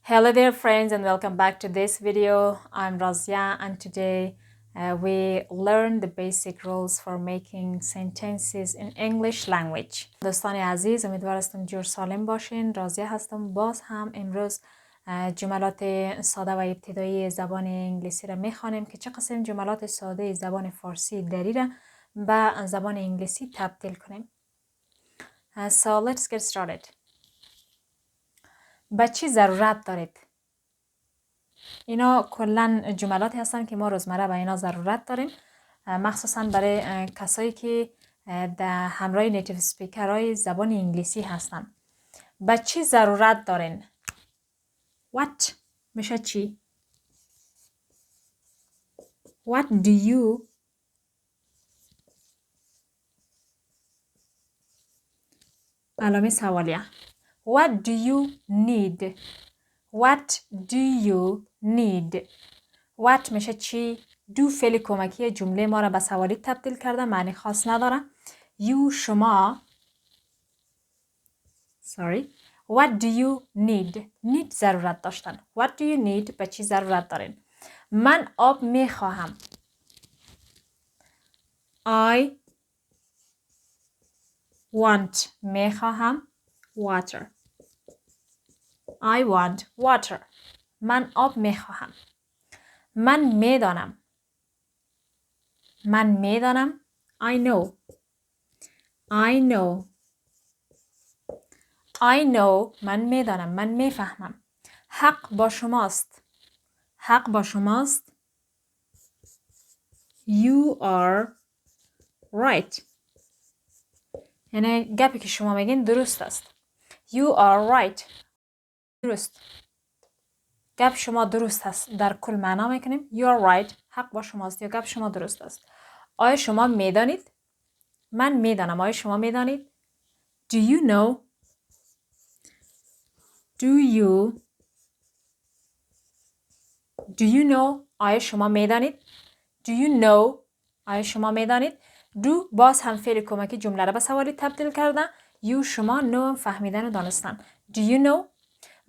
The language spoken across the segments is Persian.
Hello there friends and welcome back to this video. I'm Raضیه and today we learn the basic rules for making sentences in English language. دوستان عزیز امیدوارم جور سالم باشین. راضیه هستم. باز هم امروز جملات ساده و ابتدایی زبان انگلیسی را میخوانیم که چه قسم جملات ساده زبان فارسی دری را به زبان انگلیسی تبدیل کنیم. So let's get started. به چی ضرورت دارید؟ اینا کلن جملاتی هستن که ما روزمره به اینا ضرورت داریم، مخصوصا برای کسایی که در همراه نیتیو سپیکرهای زبان انگلیسی هستن. به چی ضرورت دارین؟ What میشه چی؟ What do you علامه سوالیه. What do you need? What do you need? What میشه چی؟ do فعل کمکی جمله ما را به سوالی تبدیل کرده، معنی خاص نداره. You شما What do you need? Need ضرورت داشتن. What do you need? به چی ضرورت دارین؟ من آب میخواهم. I want میخواهم water. I want water. من آب میخواهم. من میدانم. من میدانم. I know. I know. I know. من میدانم. من میفهمم. حق با شماست. حق با شماست. You are right. یعنی گپی که شما میگین درست است. You are right. درست. گپ شما درست است. در کل معنا میکنیم you are right. حق با شماست یا گپ شما درست است. آیا شما میدانید؟ من میدانم. آیا شما میدانید؟ Do you know? Do you know? آیا شما میدانید؟ Do you know? آیا شما میدانید؟ Do باز هم فعل کمکی جمله را به سوالی تبدیل کردن. You شما know فهمیدن و دانستن. Do you know?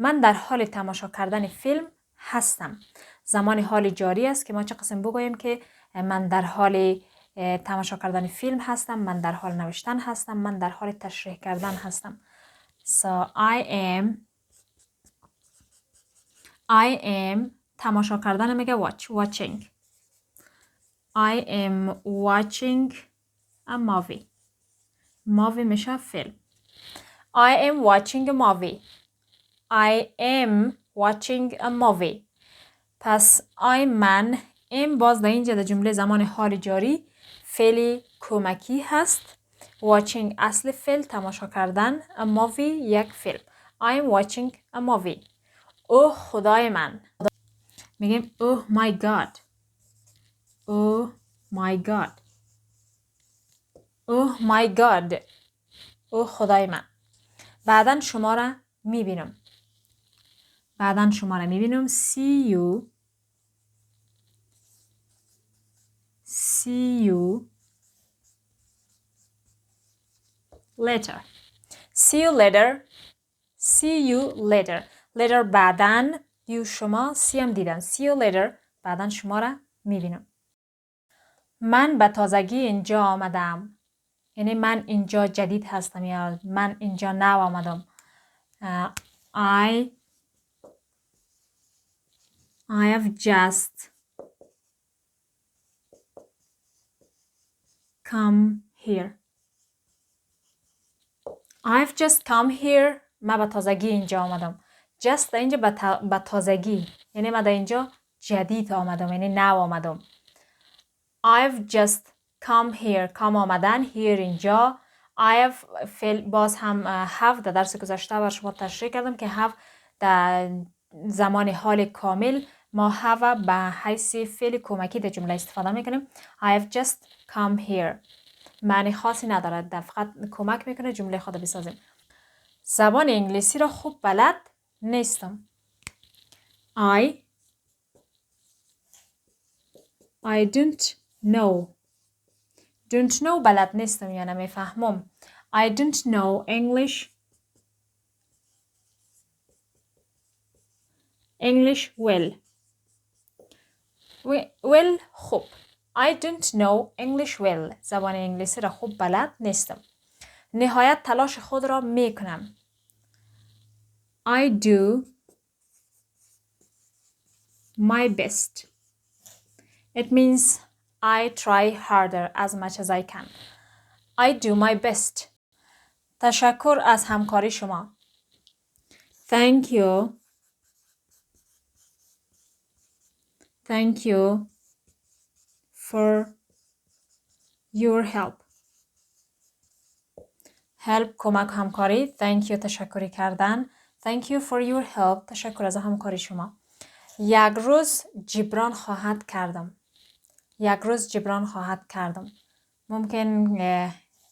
من در حال تماشا کردن فیلم هستم. زمان حال جاری است که ما چه قسم بگوییم که من در حال تماشا کردن فیلم هستم، من در حال نوشتن هستم، من در حال تشریح کردن هستم. So I am تماشا کردن میگه watching. I am watching a movie. Movie میشه فیلم. I am watching a movie. I am watching a movie. پس من باز در اینجا در جمله زمان حال جاری فعل کمکی هست. watching اصل فعل تماشا کردن. a movie یک فیلم. I am watching a movie. اوه خدای من. میگیم oh my god. Oh my god. Oh my god. اوه خدای من. بعدن شما را میبینم. see you later. See you later. Later بعدن. you شما see هم دیدن. see you later بعدن شما را میبینم. من به تازگی اینجا آمدم. یعنی من اینجا جدید هستم یا من اینجا نو آمدم. I have just come here. I've just come here. من به تازگی اینجا آمدم. just اینجا به تازگی یعنی من در اینجا جدید آمدم یعنی نو آمدم. I've just come here. come آمدن. here اینجا. I have باز هم have در درس گذشته بر شما تشریح کردم که have در زمان حال کامل ما have به حیث فعل کمکی در جمله استفاده میکنیم. I have just come here. معنی خاصی ندارد. فقط کمک میکنه جمله خود بسازیم. زبان انگلیسی را خوب بلد نیستم. I don't know. don't know بلد نیستم یا نمیفهمم. I don't know English English well. Well خوب. I don't know English well. زبان انگلیسی را خوب بلد نیستم. نهایت تلاش خود را می کنم. I do my best. It means I try harder as much as I can. I do my best. تشکر از همکاری شما. Thank you. Thank you for your help. Help کمک همکاری. Thank you تشکری کردن. Thank you for your help. تشکر از همکاری شما. یک روز جبران خواهد کردم. یک روز جبران خواهد کردم. ممکن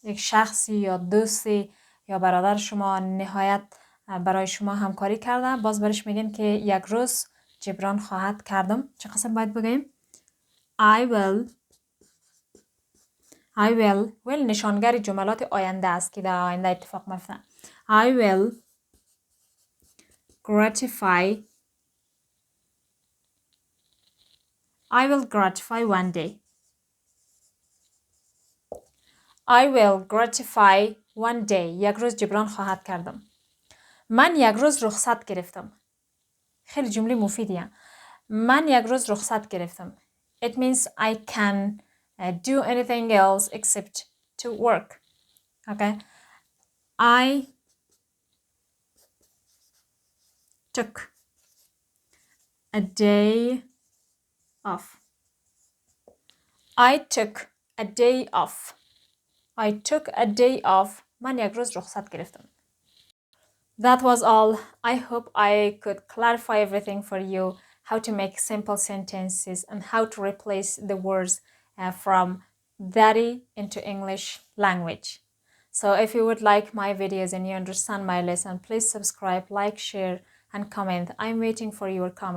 یک شخصی یا دوستی یا برادر شما نهایت برای شما همکاری کرده، باز برش میگین که یک روز جبران خواهد کردم. چه قسم باید بگیم؟ I will نشانگر جملات آینده است که در آینده اتفاق میفته. I will gratify one day. I will gratify one day. یک روز جبران خواهد کردم. من یک روز رخصت گرفتم. خیلی جمله مفیدیه. من یک روز رخصت گرفتم. It means I can do anything else except to work. Okay. I took a day off. I took a day off. I took a day off. من یک روز رخصت گرفتم. That was all. I hope I could clarify everything for you. How to make simple sentences and how to replace the words from daddy into English language. So if you would like my videos and you understand my lesson, please subscribe, like, share, and comment. I'm waiting for your comments.